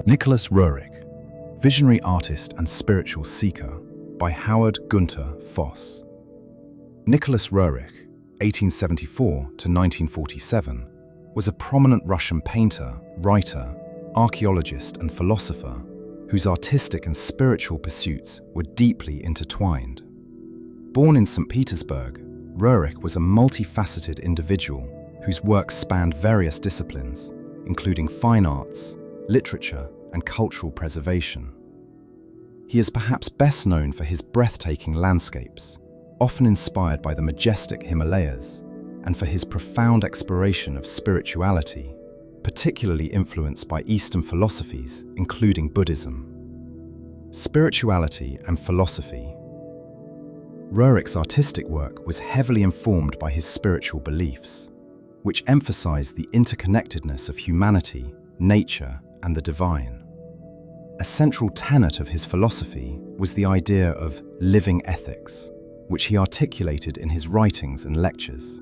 Nicholas Roerich, Visionary Artist and Spiritual Seeker, by Howard Gunter Foss. Nicholas Roerich, 1874 to 1947, was a prominent Russian painter, writer, archaeologist and philosopher whose artistic and spiritual pursuits were deeply intertwined. Born in Saint Petersburg, Roerich was a multifaceted individual whose work spanned various disciplines, including fine arts, literature, and cultural preservation. He is perhaps best known for his breathtaking landscapes, often inspired by the majestic Himalayas, and for his profound exploration of spirituality, particularly influenced by Eastern philosophies, including Buddhism. Spirituality and philosophy. Roerich's artistic work was heavily informed by his spiritual beliefs, which emphasized the interconnectedness of humanity, nature, and the divine. A central tenet of his philosophy was the idea of living ethics, which he articulated in his writings and lectures.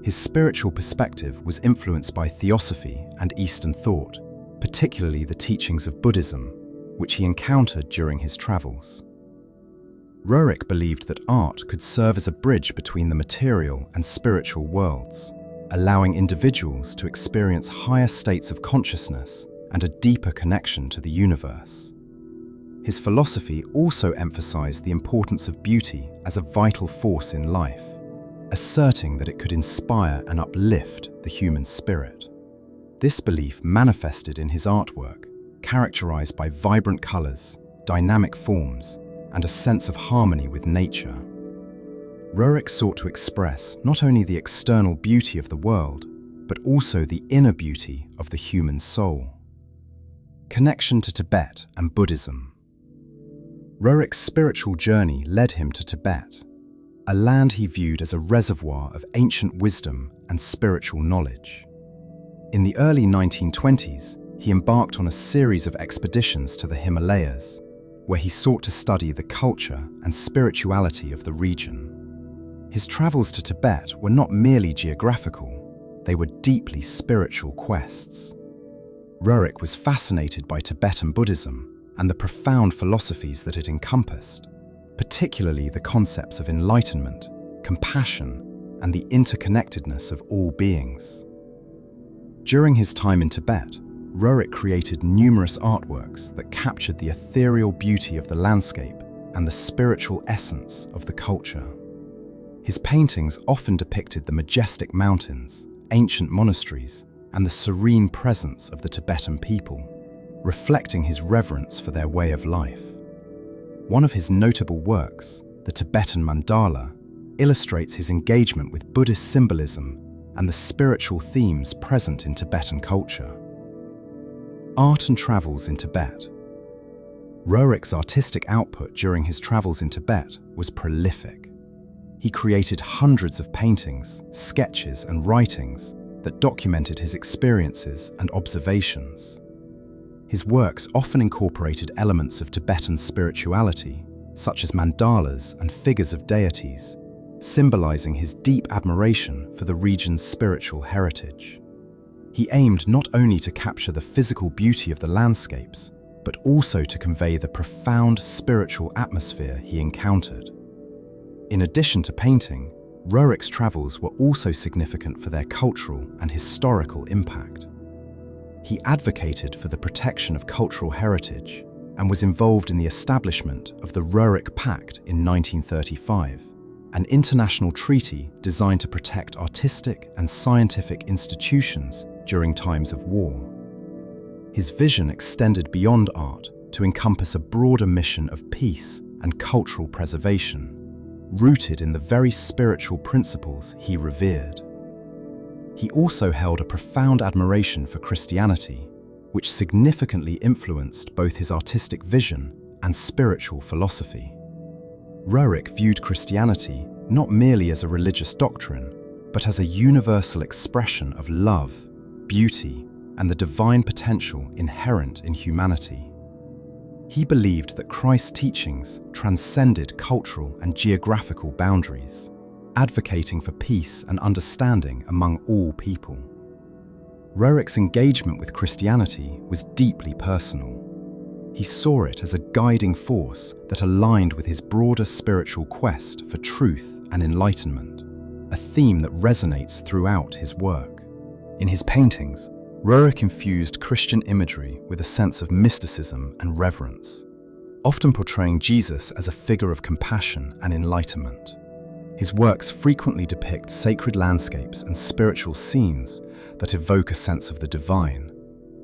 His spiritual perspective was influenced by theosophy and Eastern thought, particularly the teachings of Buddhism, which he encountered during his travels. Roerich believed that art could serve as a bridge between the material and spiritual worlds, allowing individuals to experience higher states of consciousness and a deeper connection to the universe. His philosophy also emphasized the importance of beauty as a vital force in life, asserting that it could inspire and uplift the human spirit. This belief manifested in his artwork, characterized by vibrant colors, dynamic forms, and a sense of harmony with nature. Roerich sought to express not only the external beauty of the world, but also the inner beauty of the human soul. Connection to Tibet and Buddhism. Roerich's spiritual journey led him to Tibet, a land he viewed as a reservoir of ancient wisdom and spiritual knowledge. In the early 1920s, he embarked on a series of expeditions to the Himalayas, where he sought to study the culture and spirituality of the region. His travels to Tibet were not merely geographical, they were deeply spiritual quests. Roerich was fascinated by Tibetan Buddhism and the profound philosophies that it encompassed, particularly the concepts of enlightenment, compassion, and the interconnectedness of all beings. During his time in Tibet, Roerich created numerous artworks that captured the ethereal beauty of the landscape and the spiritual essence of the culture. His paintings often depicted the majestic mountains, ancient monasteries, and the serene presence of the Tibetan people, reflecting his reverence for their way of life. One of his notable works, the Tibetan Mandala, illustrates his engagement with Buddhist symbolism and the spiritual themes present in Tibetan culture. Art and travels in Tibet. Roerich's artistic output during his travels in Tibet was prolific. He created hundreds of paintings, sketches, and writings that documented his experiences and observations. His works often incorporated elements of Tibetan spirituality, such as mandalas and figures of deities, symbolizing his deep admiration for the region's spiritual heritage. He aimed not only to capture the physical beauty of the landscapes, but also to convey the profound spiritual atmosphere he encountered. In addition to painting, Roerich's travels were also significant for their cultural and historical impact. He advocated for the protection of cultural heritage and was involved in the establishment of the Roerich Pact in 1935, an international treaty designed to protect artistic and scientific institutions during times of war. His vision extended beyond art to encompass a broader mission of peace and cultural preservation, rooted in the very spiritual principles he revered. He also held a profound admiration for Christianity, which significantly influenced both his artistic vision and spiritual philosophy. Roerich viewed Christianity not merely as a religious doctrine, but as a universal expression of love, beauty, and the divine potential inherent in humanity. He believed that Christ's teachings transcended cultural and geographical boundaries, advocating for peace and understanding among all people. Roerich's engagement with Christianity was deeply personal. He saw it as a guiding force that aligned with his broader spiritual quest for truth and enlightenment, a theme that resonates throughout his work. In his paintings, Roerich infused Christian imagery with a sense of mysticism and reverence, often portraying Jesus as a figure of compassion and enlightenment. His works frequently depict sacred landscapes and spiritual scenes that evoke a sense of the divine,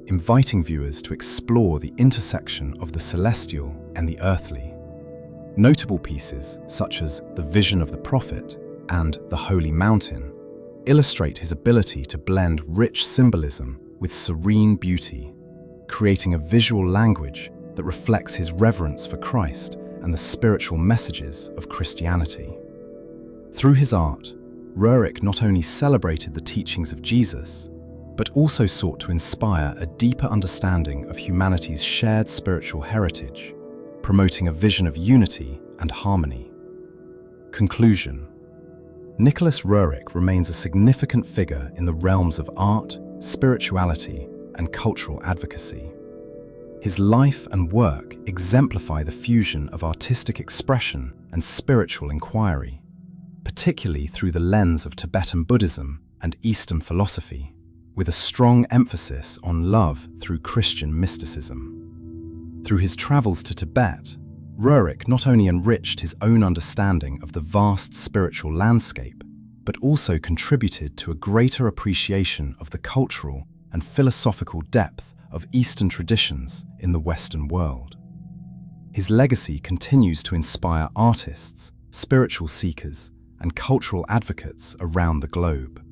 inviting viewers to explore the intersection of the celestial and the earthly. Notable pieces such as The Vision of the Prophet and The Holy Mountain illustrate his ability to blend rich symbolism with serene beauty, creating a visual language that reflects his reverence for Christ and the spiritual messages of Christianity. Through his art, Roerich not only celebrated the teachings of Jesus, but also sought to inspire a deeper understanding of humanity's shared spiritual heritage, promoting a vision of unity and harmony. Conclusion: Nicholas Roerich remains a significant figure in the realms of art, spirituality, and cultural advocacy. His life and work exemplify the fusion of artistic expression and spiritual inquiry, particularly through the lens of Tibetan Buddhism and Eastern philosophy, with a strong emphasis on love through Christian mysticism. Through his travels to Tibet, Roerich not only enriched his own understanding of the vast spiritual landscape, but also contributed to a greater appreciation of the cultural and philosophical depth of Eastern traditions in the Western world. His legacy continues to inspire artists, spiritual seekers, and cultural advocates around the globe.